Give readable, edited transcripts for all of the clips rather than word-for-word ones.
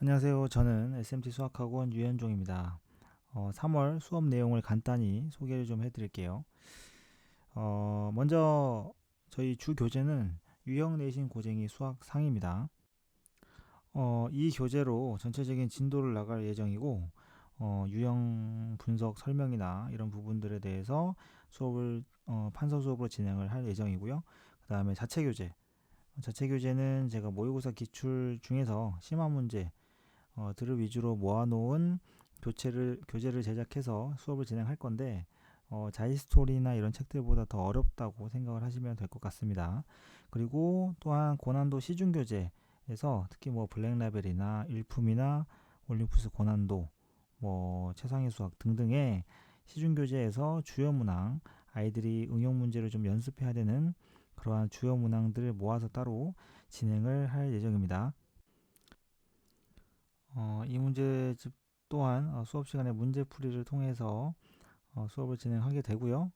안녕하세요. 저는 SMT 수학학원 유현종입니다. 3월 수업 내용을 간단히 소개를 좀 해드릴게요. 먼저 저희 주 교재는 유형 내신 고쟁이 수학 상입니다. 이 교재로 전체적인 진도를 나갈 예정이고, 유형 분석 설명이나 이런 부분들에 대해서 수업을 판서 수업으로 진행을 할 예정이고요. 그 다음에 자체 교재는 제가 모의고사 기출 중에서 심화 문제 들을 위주로 모아놓은 교재를 제작해서 수업을 진행할 건데, 자이스토리나 이런 책들보다 더 어렵다고 생각을 하시면 될 것 같습니다. 그리고 또한 고난도 시중 교재에서 특히 뭐 블랙라벨이나 일품이나 올림푸스 고난도, 뭐 최상위 수학 등등의 시중 교재에서 주요 문항, 아이들이 응용 문제를 좀 연습해야 되는 그러한 주요 문항들을 모아서 따로 진행을 할 예정입니다. 이 문제집 또한 수업 시간에 문제풀이를 통해서 수업을 진행하게 되고요.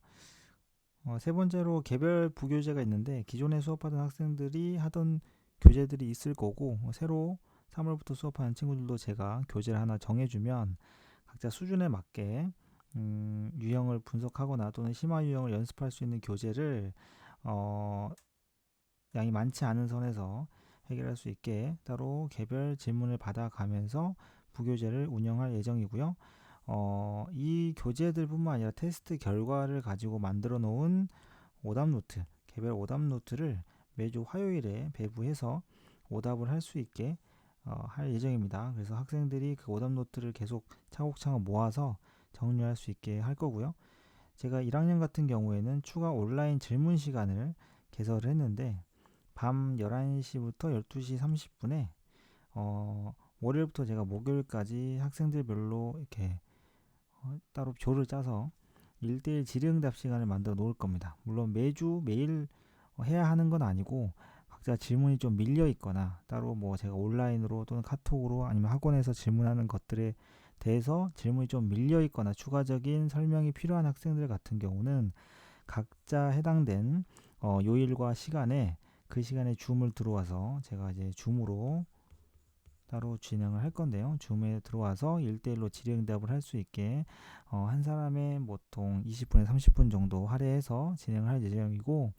세 번째로 개별 부교재가 있는데 기존에 수업하던 학생들이 하던 교재들이 있을 거고 새로 3월부터 수업하는 친구들도 제가 교재를 하나 정해주면 각자 수준에 맞게 유형을 분석하거나 또는 심화 유형을 연습할 수 있는 교재를 어, 양이 많지 않은 선에서 해결할 수 있게 따로 개별 질문을 받아가면서 부교재를 운영할 예정이고요. 이 교재들뿐만 아니라 테스트 결과를 가지고 만들어 놓은 오답 노트, 개별 오답 노트를 매주 화요일에 배부해서 오답을 할 수 있게 할 예정입니다. 그래서 학생들이 그 오답 노트를 계속 차곡차곡 모아서 정리할 수 있게 할 거고요. 제가 1학년 같은 경우에는 추가 온라인 질문 시간을 개설을 했는데 밤 11시부터 12시 30분에 월요일부터 제가 목요일까지 학생들별로 이렇게 따로 조를 짜서 1대1 질의응답 시간을 만들어 놓을 겁니다. 물론 매일 해야 하는 건 아니고 각자 질문이 좀 밀려 있거나 따로 뭐 제가 온라인으로 또는 카톡으로 아니면 학원에서 질문하는 것들에 대해서 질문이 좀 밀려 있거나 추가적인 설명이 필요한 학생들 같은 경우는 각자 해당된 요일과 시간에 그 시간에 줌을 들어와서 제가 이제 줌으로 따로 진행을 할 건데요. 줌에 들어와서 1대1로 질의응답을 할 수 있게 한 사람의 보통 20분에 30분 정도 할애해서 진행을 할 예정이고,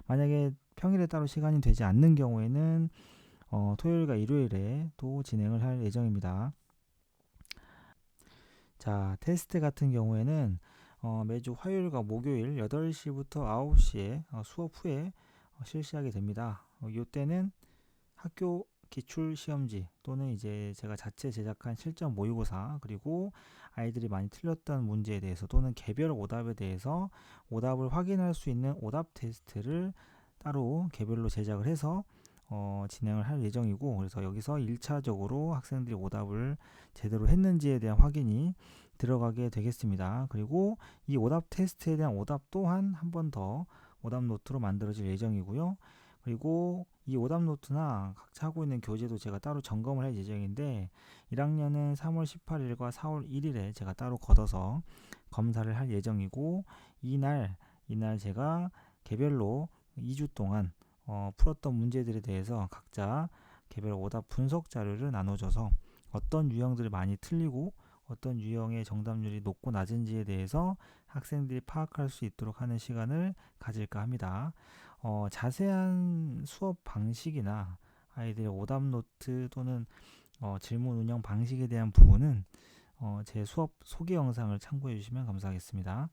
만약에 평일에 따로 시간이 되지 않는 경우에는 토요일과 일요일에 또 진행을 할 예정입니다. 자, 테스트 같은 경우에는 매주 화요일과 목요일 8시부터 9시에 수업 후에 실시하게 됩니다. 이때는 학교 기출 시험지 또는 이제 제가 자체 제작한 실전 모의고사, 그리고 아이들이 많이 틀렸던 문제에 대해서 또는 개별 오답에 대해서 오답을 확인할 수 있는 오답 테스트를 따로 개별로 제작을 해서 진행을 할 예정이고, 그래서 여기서 1차적으로 학생들이 오답을 제대로 했는지에 대한 확인이 들어가게 되겠습니다. 그리고 이 오답 테스트에 대한 오답 또한 한 번 더 오답 노트로 만들어질 예정이고요. 그리고 이 오답 노트나 각자 하고 있는 교재도 제가 따로 점검을 할 예정인데, 1학년은 3월 18일과 4월 1일에 제가 따로 걷어서 검사를 할 예정이고, 이날 제가 개별로 2주 동안 풀었던 문제들에 대해서 각자 개별 오답 분석 자료를 나눠줘서 어떤 유형들이 많이 틀리고 어떤 유형의 정답률이 높고 낮은지에 대해서 학생들이 파악할 수 있도록 하는 시간을 가질까 합니다. 자세한 수업 방식이나 아이들의 오답 노트 또는 질문 운영 방식에 대한 부분은 제 수업 소개 영상을 참고해 주시면 감사하겠습니다.